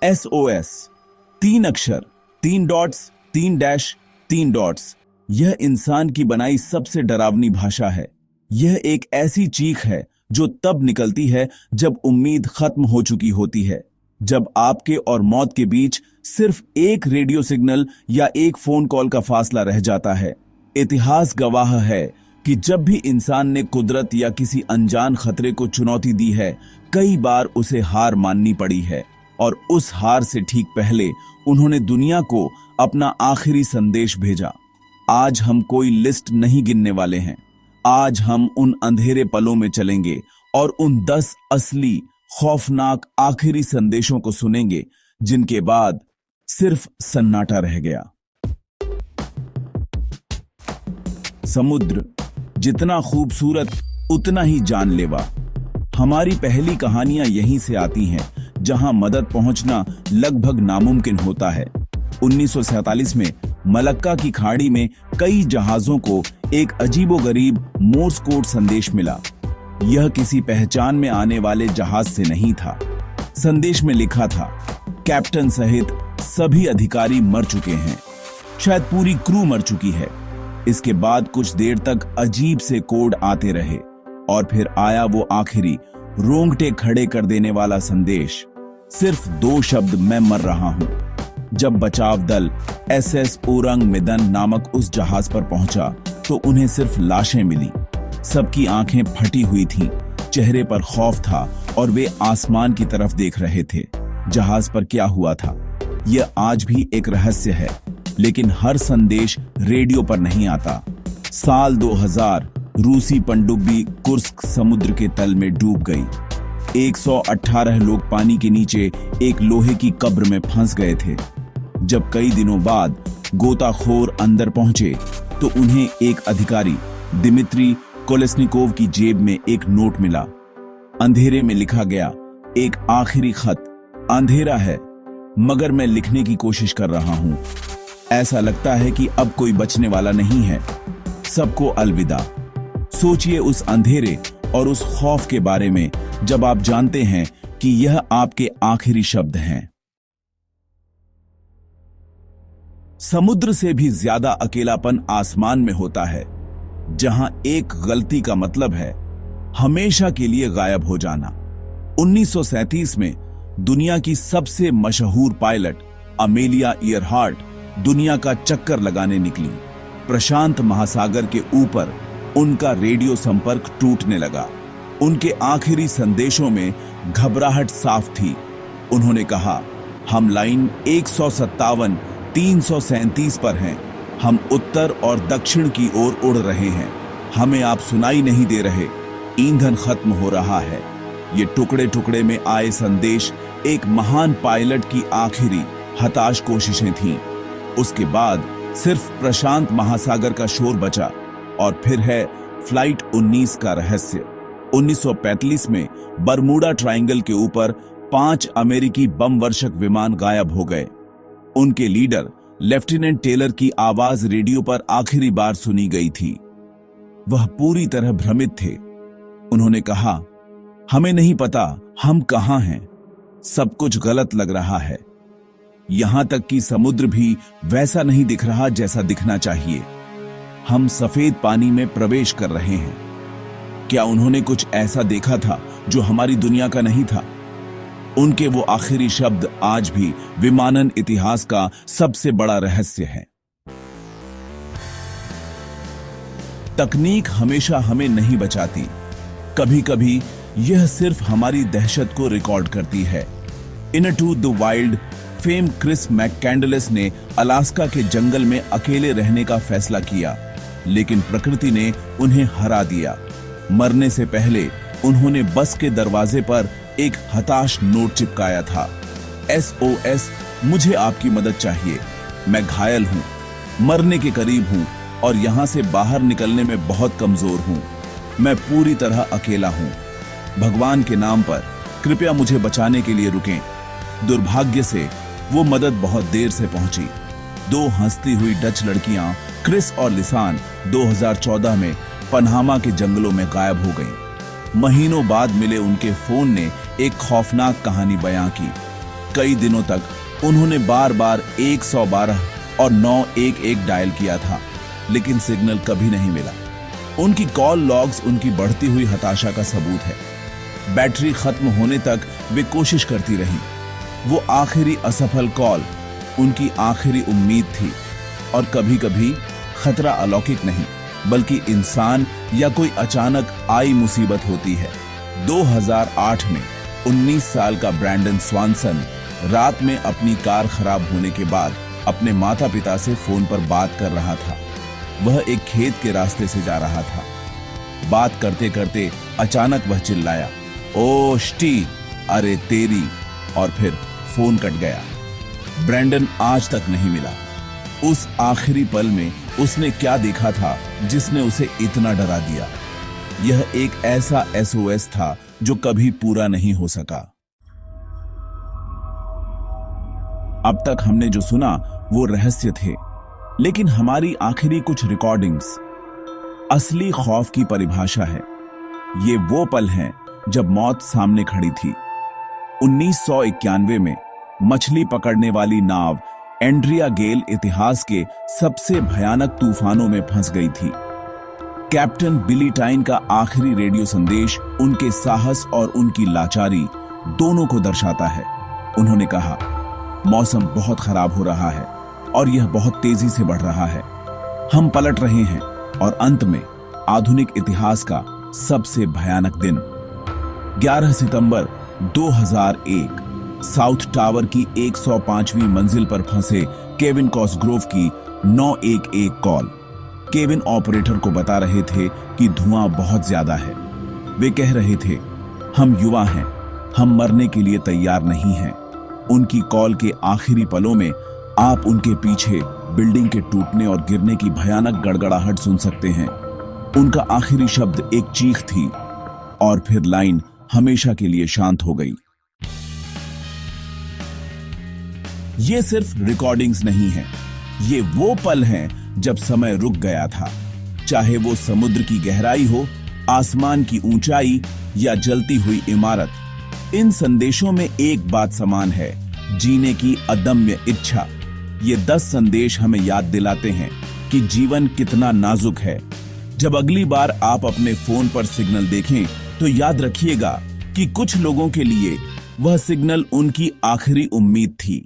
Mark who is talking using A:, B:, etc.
A: SOS, 3 अक्षर, 3 dots, 3 dash, 3 dots. यह इंसान की बनाई सबसे डरावनी भाषा है। यह एक ऐसी चीख है जो तब निकलती है जब उम्मीद खत्म हो चुकी होती है, जब आपके और मौत के बीच सिर्फ एक रेडियो सिग्नल या एक फोन कॉल का फासला रह जाता है। इतिहास गवाह है कि जब भी इंसान ने कुदरत या किसी अनजान खतरे को चुनौती दी है, कई बार उसे हार माननी पड़ी है, और उस हार से ठीक पहले उन्होंने दुनिया को अपना आखिरी संदेश भेजा। आज हम कोई लिस्ट नहीं गिनने वाले हैं। आज हम उन अंधेरे पलों में चलेंगे और उन 10 असली खौफनाक आखिरी संदेशों को सुनेंगे, जिनके बाद सिर्फ सन्नाटा रह गया। समुद्र जितना खूबसूरत उतना ही जानलेवा। हमारी पहली कहानियां यहीं से आती हैं, जहां मदद पहुंचना लगभग नामुमकिन होता है। 1947 में मलक्का की खाड़ी में कई जहाजों को एक अजीबोगरीब मोर्स कोड संदेश मिला। यह किसी पहचान में आने वाले जहाज से नहीं था। संदेश में लिखा था, कैप्टन सहित सभी अधिकारी मर चुके हैं, शायद पूरी क्रू मर चुकी है। इसके बाद कुछ देर तक अजीब से कोड आते रहे, और फिर आया वो आखिरी रोंगटे खड़े कर देने वाला संदेश। सिर्फ 2 शब्द, मैं मर रहा हूं। जब बचाव दल SS ओरंग मिदन नामक उस जहाज पर पहुंचा तो उन्हें सिर्फ लाशें मिली। सबकी आंखें फटी हुई थीं, चेहरे पर खौफ था और वे आसमान की तरफ देख रहे थे। जहाज पर क्या हुआ था, यह आज भी एक रहस्य है, लेकिन हर संदेश रेडियो पर नहीं आता। साल 2000 रूसी पनडुब्बी कुर्स्क समुद्र के तल में डूब गई। 118 लोग पानी के नीचे एक लोहे की कब्र में फंस गए थे। जब कई दिनों बाद गोताखोर अंदर पहुंचे तो उन्हें एक अधिकारी दिमित्री कोलेस्निकोव की जेब में एक नोट मिला। अंधेरे में लिखा गया एक आखिरी खत, अंधेरा है मगर मैं लिखने की कोशिश कर रहा हूं। ऐसा लगता है कि अब कोई बचने वाला नहीं है। सबको अलविदा। सोचिए उस अंधेरे और उस खौफ के बारे में जब आप जानते हैं कि यह आपके आखिरी शब्द हैं। समुद्र से भी ज्यादा अकेलापन आसमान में होता है, जहां एक गलती का मतलब है हमेशा के लिए गायब हो जाना। 1937 में दुनिया की सबसे मशहूर पायलट अमेलिया ईयरहार्ट दुनिया का चक्कर लगाने निकली। प्रशांत महासागर के ऊपर उनका रेडियो संपर्क टूटने लगा। उनके आखिरी संदेशों में घबराहट साफ थी। उन्होंने कहा, हम लाइन 157 337 पर हैं। हम उत्तर और दक्षिण की ओर उड़ रहे हैं। हमें आप सुनाई नहीं दे रहे। ईंधन खत्म हो रहा है। ये टुकड़े टुकड़े में आए संदेश एक महान पायलट की आखिरी हताश कोशिशें थीं। उसके बाद सिर्फ प्रशांत महासागर का शोर बचा, और फिर है फ्लाइट 19 का रहस्य। 1935 में बरमूडा ट्रायंगल के ऊपर 5 अमेरिकी बम वर्षक विमान गायब हो गए। उनके लीडर लेफ्टिनेंट टेलर की आवाज रेडियो पर आखिरी बार सुनी गई थी। वह पूरी तरह भ्रमित थे। उन्होंने कहा, हमें नहीं पता हम कहां हैं। सब कुछ गलत लग रहा है। यहां तक कि समुद्र भी वैसा नहीं दिख रहा जैसा दिखना चाहिए। हम सफेद पानी में प्रवेश कर रहे हैं। क्या उन्होंने कुछ ऐसा देखा था जो हमारी दुनिया का नहीं था? उनके वो आखिरी शब्द आज भी विमानन इतिहास का सबसे बड़ा रहस्य है। तकनीक हमेशा हमें नहीं बचाती। कभी कभी यह सिर्फ हमारी दहशत को रिकॉर्ड करती है। Into the wild fame Chris McCandless ने अलास्का के जंगल में अकेले रहने का फैसला किया, लेकिन प्रकृति ने उन्हें हरा दिया। मरने से पहले उन्होंने बस के दरवाजे पर एक हताश नोट चिपकाया था, SOS, मुझे आपकी मदद चाहिए। मैं घायल हूं, मरने के करीब हूं और यहां से बाहर निकलने में बहुत कमजोर हूं। मैं पूरी तरह अकेला हूं। भगवान के नाम पर कृपया मुझे बचाने के लिए रुकें। दुर्भाग्य से वो मदद बहुत देर से पहुंची। 2 हंसती हुई डच लड़कियां क्रिस और लिसान 2014 में पनामा के जंगलों में गायब हो गईं। महीनों बाद मिले उनके फोन ने एक खौफनाक कहानी बयां की। कई दिनों तक उन्होंने बार बार 112 और 911 डायल किया था, लेकिन सिग्नल कभी नहीं मिला। उनकी कॉल लॉग्स उनकी बढ़ती हुई हताशा का सबूत है। बैटरी खत्म होने तक वे कोशिश करती रहीं। वो आखिरी असफल कॉल उनकी आखिरी उम्मीद थी। और कभी कभी खतरा अलौकिक नहीं, बल्कि इंसान या कोई अचानक आई मुसीबत होती है। 2008 में 19 साल का ब्रैंडन स्वानसन रात में अपनी कार खराब होने के बाद अपने माता पिता से फोन पर बात कर रहा था। वह एक खेत के रास्ते से जा रहा था। बात करते करते अचानक वह चिल्लाया, ओ स्टी, अरे तेरी, और फिर फोन कट गया। ब्रैंडन आज तक नहीं मिला। उस आखिरी पल में उसने क्या देखा था जिसने उसे इतना डरा दिया? यह एक ऐसा SOS था जो कभी पूरा नहीं हो सका। अब तक हमने जो सुना वो रहस्य थे, लेकिन हमारी आखिरी कुछ रिकॉर्डिंग्स असली खौफ की परिभाषा है। ये वो पल हैं जब मौत सामने खड़ी थी। 1991 में मछली पकड़ने वाली नाव एंड्रिया गेल इतिहास के सबसे भयानक तूफानों में फंस गई थी। कैप्टन बिली टाइन का आखिरी रेडियो संदेश उनके साहस और उनकी लाचारी दोनों को दर्शाता है। उन्होंने कहा, मौसम बहुत खराब हो रहा है और यह बहुत तेजी से बढ़ रहा है। हम पलट रहे हैं और अंत में आधुनिक इतिहास का सबसे भयानक दिन। 11 सितंबर 2001 साउथ टावर की 105वीं मंजिल पर फंसे केविन कॉसग्रोव की 911 कॉल। केविन ऑपरेटर को बता रहे थे कि धुआं बहुत ज्यादा है। वे कह रहे थे, हम युवा हैं, हम मरने के लिए तैयार नहीं हैं। उनकी कॉल के आखिरी पलों में आप उनके पीछे बिल्डिंग के टूटने और गिरने की भयानक गड़गड़ाहट सुन सकते हैं। उनका आखिरी शब्द एक चीख थी और फिर लाइन हमेशा के लिए शांत हो गई। ये सिर्फ रिकॉर्डिंग्स नहीं है, ये वो पल हैं जब समय रुक गया था। चाहे वो समुद्र की गहराई हो, आसमान की ऊंचाई या जलती हुई इमारत, इन संदेशों में एक बात समान है, जीने की अदम्य इच्छा। ये 10 संदेश हमें याद दिलाते हैं कि जीवन कितना नाजुक है। जब अगली बार आप अपने फोन पर सिग्नल देखें तो याद रखिएगा कि कुछ लोगों के लिए वह सिग्नल उनकी आखिरी उम्मीद थी।